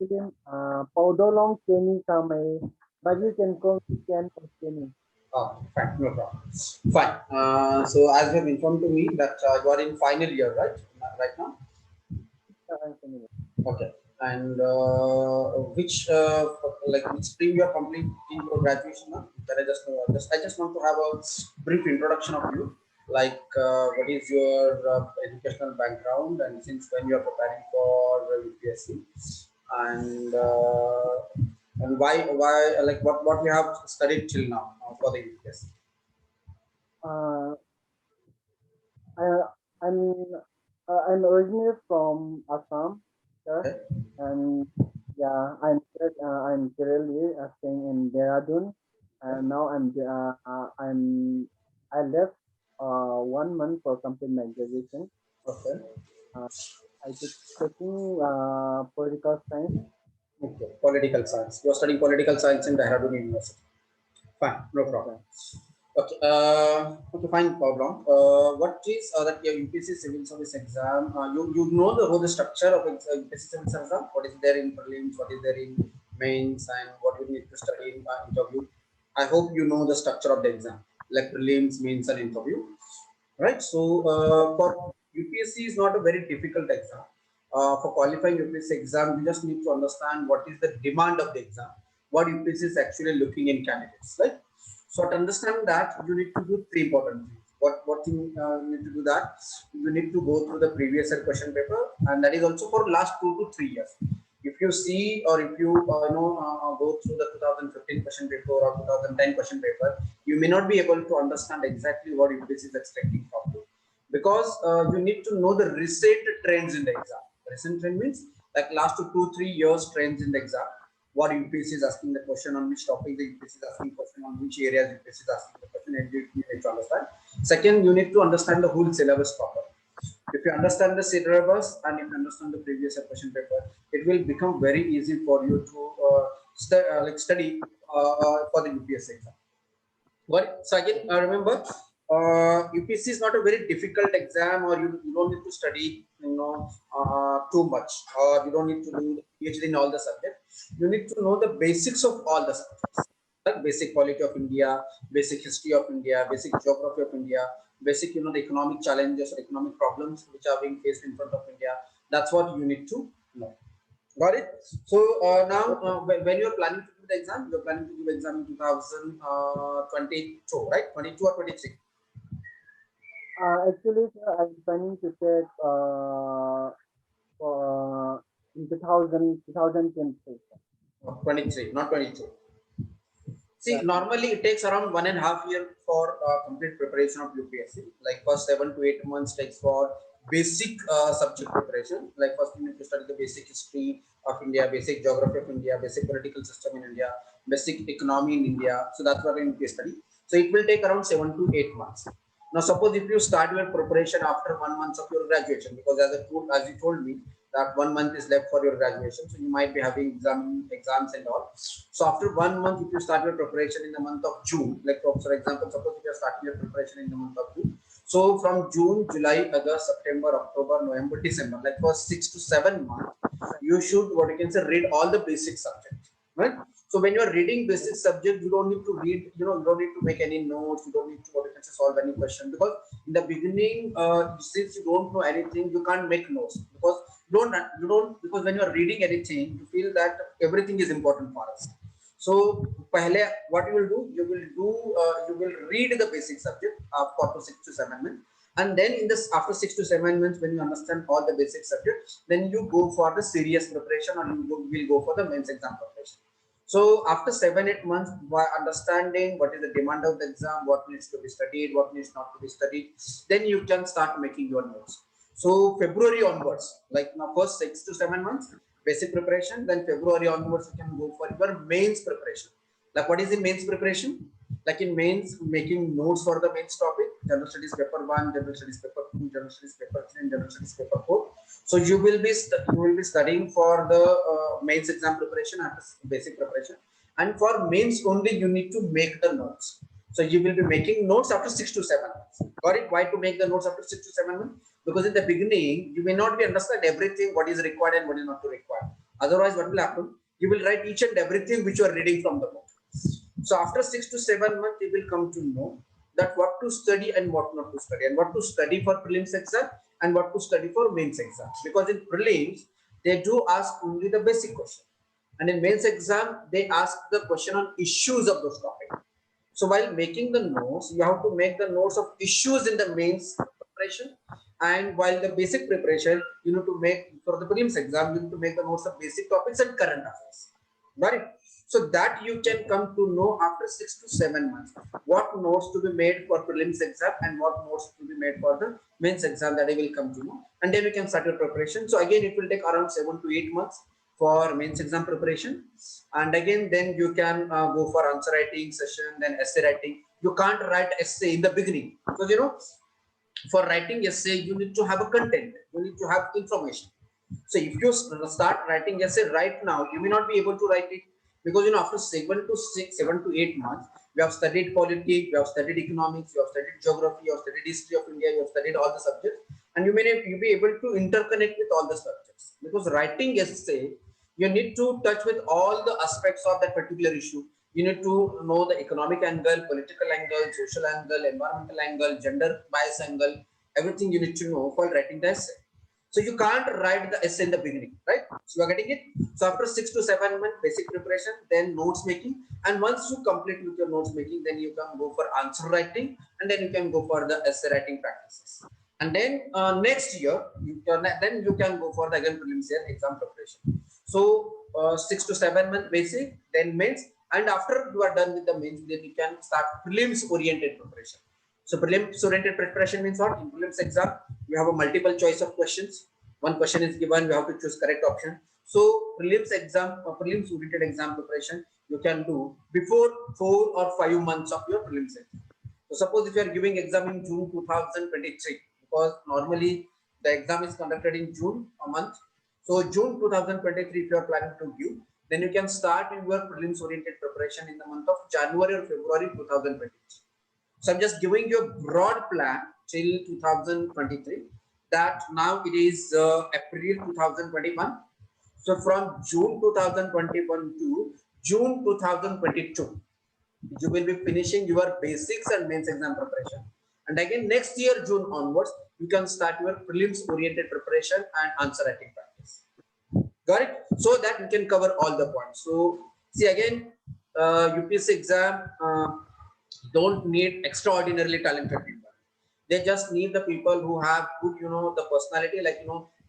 actually Pudlang Kenny Kamay, but you can call me Ken or Kenny. Oh, fine, no problem. Fine. So as you have informed to me that you are in final year, right? Right now. Okay. And which which stream you are completing your graduation now? Can I just want to have a brief introduction of you, like what is your educational background and since when you are preparing for UPSC, and why like what you have studied till now for the UPSC. Uh, I, I'm I'm originally from Assam, sir, Okay. and yeah, I'm currently staying in Dehradun, and now I left 1 month for complete my graduation. Okay. Uh, I took taking political science. Okay. Political science. You are studying political science in Dehradun University. Fine, no Yes, problem. sir. Okay, okay, fine, problem. What is that your UPSC Civil Service exam? You know the whole structure of UPSC Civil Service exam. What is there in prelims? What is there in mains? And what you need to study in interview? I hope you know the structure of the exam, like prelims, mains, and interview. Right. So for UPSC is not a very difficult exam. For qualifying UPSC exam, you just need to understand what is the demand of the exam, what UPSC is actually looking in candidates, right? So to understand that, you need to do three important things. What thing you need to do that? You need to go through the previous year question paper, and that is also for last 2 to 3 years. If you see or if you go through the 2015 question paper or 2010 question paper, you may not be able to understand exactly what UPSC is expecting from you, because you need to know the recent trends in the exam. Recent trend means like last 2 3 years trends in the exam. What UPSC is asking the question, on which topic the UPSC is asking question, on which areas UPSC is asking the question, and you need to understand. Second, you need to understand the whole syllabus proper. If you understand the syllabus and if you understand the previous year question paper, it will become very easy for you to study for the UPSC exam. What? So again, remember, UPSC is not a very difficult exam, or you don't need to study, too much, or you don't need to do PhD in all the subjects. You need to know the basics of all the subjects, like basic polity of India, basic history of India, basic geography of India, basic, the economic challenges or economic problems which are being faced in front of India. That's what you need to know. Got it. So now, when you are planning to do the exam, you are planning to do the exam in 2022, right? 22 or 23? Actually, sir, I'm planning to take in 2023. 23, not 22. See, Yeah. normally it takes around 1.5 years for complete preparation of UPSC. Like first 7 to 8 months takes for basic subject preparation. Like first you need to study the basic history of India, basic geography of India, basic political system in India, basic economy in India. So that's what you need to study. So it will take around 7 to 8 months. Now, suppose if you start your preparation after 1 month of your graduation, because as you told me that 1 month is left for your graduation, so you might be having exams and all. So after 1 month, if you start your preparation in the month of June, like for example, suppose if you are starting your preparation in the month of June, so from June, July, August, September, October, November, December, like for 6 to 7 months, you should what you can say read all the basic subjects, right? So when you are reading basic subject, you don't need to read, you don't need to make any notes, you don't need to what you can say solve any question, because in the beginning, since you don't know anything, you can't make notes, because you don't because when you are reading anything, you feel that everything is important for us. So pehle what you will read the basic subject for 6 to 7 months, and then in this after 6 to 7 months, when you understand all the basic subjects, then you go for the serious preparation, or will go for the mains exam preparation. So after 7 8 months, by understanding what is the demand of the exam, what needs to be studied, what needs not to be studied, then you can start making your notes. So February onwards, like now first 6 to 7 months, basic preparation, then February onwards you can go for your mains preparation. Like what is the mains preparation? Like in mains, making notes for the mains topic, general studies paper 1, general studies paper 2, general studies paper 3, and general studies paper 4. So you will be studying for the mains exam preparation after basic preparation, and for mains only you need to make the notes. So you will be making notes after 6 to 7 months. Got it? Why to make the notes after 6 to 7 months? Because in the beginning you may not be understand everything what is required and what is not to require. Otherwise, what will happen? You will write each and everything which you are reading from the book. So after 6 to 7 months, you will come to know that what to study and what not to study, and what to study for prelims exam and what to study for mains exam. Because in prelims, they do ask only the basic question, and in mains exam, they ask the question on issues of those topics. So while making the notes, you have to make the notes of issues in the mains preparation, and while the basic preparation, you need to make for the prelims exam, you need to make the notes of basic topics and current affairs. Got it? So that you can come to know after 6 to 7 months what notes to be made for prelims exam and what notes to be made for the mains exam, that I will come to know, and then you can start your preparation. So again, it will take around 7 to 8 months for mains exam preparation, and again then you can go for answer writing session, then essay writing. You can't write essay in the beginning, because for writing essay you need to have a content, you need to have information. So if you start writing essay right now, you may not be able to write it, because after 7 to 8 months, we have studied politics, we have studied economics, we have studied geography, you have studied history of India, you have studied all the subjects, and you may not you be able to interconnect with all the subjects. Because writing essay, you need to touch with all the aspects of that particular issue. You need to know the economic angle, political angle, social angle, environmental angle, gender bias angle, everything you need to know while writing the essay. So you can't write the essay in the beginning, right? So you are getting it. So after 6 to 7 months basic preparation, then notes making, and once you complete with your notes making, then you can go for answer writing, and then you can go for the essay writing practices. And then next year, then you can go for the again prelims exam preparation. So 6 to 7 months basic, then mains, and after you are done with the mains, then you can start prelims oriented preparation. So prelims oriented preparation means what? In prelims exam, you have a multiple choice of questions. One question is given, you have to choose correct option. So prelims exam or prelims oriented exam preparation you can do before 4 or 5 months of your prelims exam. So suppose if you are giving exam in June 2023, because normally the exam is conducted in June a month. So June 2023, if you are planning to give, then you can start your prelims oriented preparation in the month of January or February 2023. So I'm just giving you a broad plan till 2023. That now it is April 2021. So from June 2021 to June 2022, you will be finishing your basics and mains exam preparation. And again, next year, June onwards, you can start your prelims oriented preparation and answer writing practice. Got it? So that you can cover all the points. So see again, UPSC exam don't need extraordinarily talented people. They just need the people who have good, the personality, like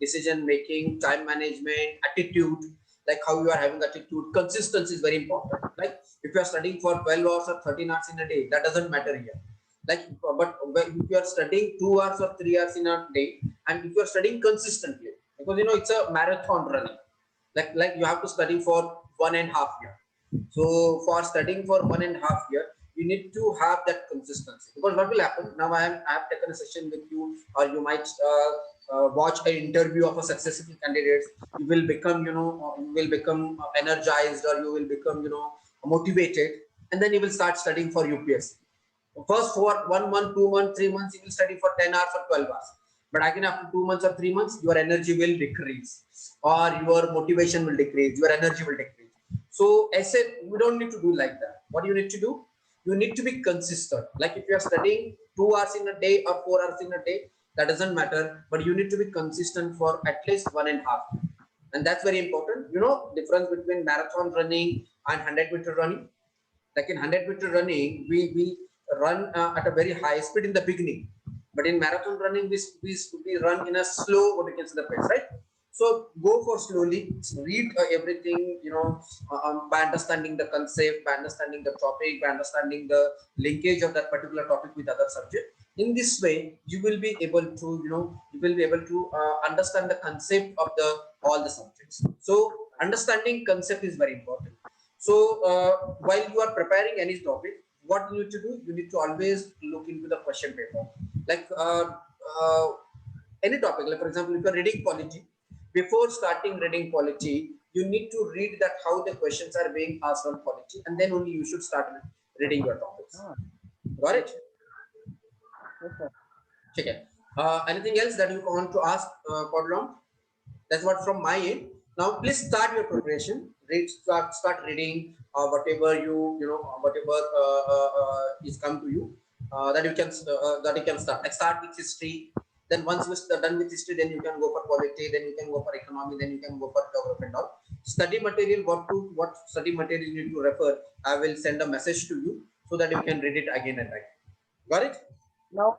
decision making, time management, attitude, like how you are having attitude. Consistency is very important. Like if you are studying for 12 hours or 13 hours in a day, that doesn't matter here. Like, but if you are studying 2 hours or 3 hours in a day, and if you are studying consistently, because it's a marathon running, like you have to study for 1.5 years. So for studying for 1.5 years, you need to have that consistency. Because what will happen now? I have taken a session with you, or you might watch an interview of a successful candidate. You will become energized, or you will become motivated, and then you will start studying for UPSC. First for 1 month, 2 months, 3 months, you will study for 10 hours or 12 hours. But again, after 2 months or 3 months, your energy will decrease, or your motivation will decrease, your energy will decrease. So I said, you don't need to do like that. What you need to do? You need to be consistent. Like if you are studying 2 hours in a day or 4 hours in a day, that doesn't matter. But you need to be consistent for at least 1.5 years. And that's very important. Difference between marathon running and 100-meter running. Like in 100-meter running, we run at a very high speed in the beginning, but in marathon running, we run in a slow, what you can say, the pace, right? So go for slowly, read everything, by understanding the concept, by understanding the topic, by understanding the linkage of that particular topic with other subject. In this way, you will be able to, understand the concept of the all the subjects. So understanding concept is very important. So while you are preparing any topic, what you need to do? You need to always look into the question paper. Like any topic, like for example, if you are reading polity, before starting reading polity, you need to read that how the questions are being asked on polity, and then only you should start reading your topics. Ah, Got it? yes, sir. Okay. Anything else that you want to ask, Pudlang? That's what from my end. Now please start your preparation. Start reading whatever whatever is come to you, that you can start. Like start with history. Then once you are done with history, then you can go for polity. Then you can go for economy. Then you can go for geography and all. Study material. What study material you need to refer? I will send a message to you so that you can read it again and again. Got it? Now,